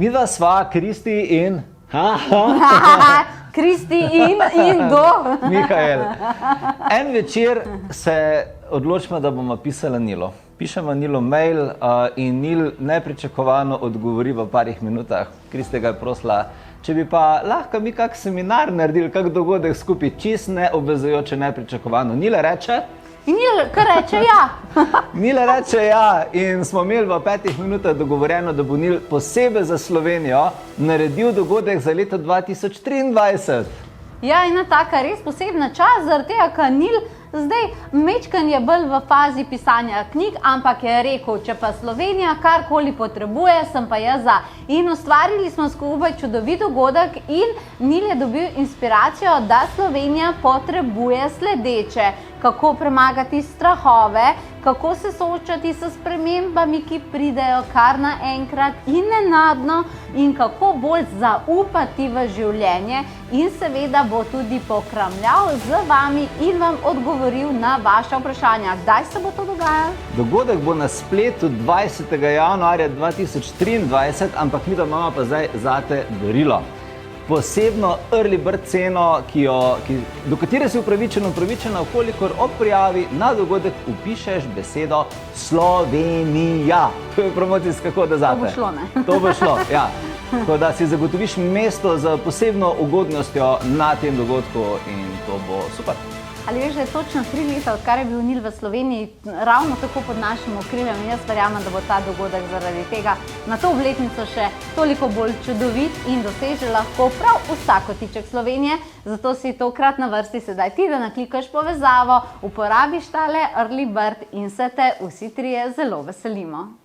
Midva sva Kristi in... Kristi in do. Mihael. En večer se odločimo, da bomo pisali Nilu. Pišemo Nilu mail in Nil nepričakovano odgovori v parih minutah. Kristi ga je prosila, če bi pa lahko mi kak seminar naredili, kak dogodek skupaj, čist neobvezujoče, nepričakovano. Nile reče... In Nil kar reče ja. Nile reče ja in smo imeli v 5 minutah dogovorjeno, da bo Nil posebej za Slovenijo naredil dogodek za leto 2023. Ja, ena taka res posebna čas, zaradi tega, ker Nil zdaj mečkan je bolj v fazi pisanja knjig, ampak je rekel, če pa Slovenija karkoli potrebuje, sem pa jaz za. In ustvarili smo skupaj čudovit dogodek in Nil je dobil inspiracijo, da Slovenija potrebuje sledeče. Kako premagati strahove, kako se soočati s spremembami, ki pridejo kar naenkrat in nenadno in kako bolj zaupati v življenje in seveda bo tudi pokramljal z vami in vam odgovoril na vaša vprašanja. Kdaj se bo to dogajalo? Dogodek bo na spletu 20. januarja 2023, ampak mi imamo pa zdaj zate darilo. Posebno early bird ceno, do katere si upravičena, kolikor ob prijavi na dogodek upišeš besedo Slovenija. To je promocijska koda zate. To bo šlo, ne? To bo šlo, ja. Tako da si zagotoviš mesto z posebno ugodnostjo na tem dogodku in to bo super. Ali veš, da je točno 3 leta, odkar je bil Nil v Sloveniji, ravno tako pod našim okriljem in jaz verjamem, da bo ta dogodek zaradi tega na to obletnico še toliko bolj čudovit in doseže lahko prav vsak kotiček Slovenije. Zato si tokrat na vrsti sedaj ti, da naklikaš povezavo, uporabiš tale early bird in se te vsi trije zelo veselimo.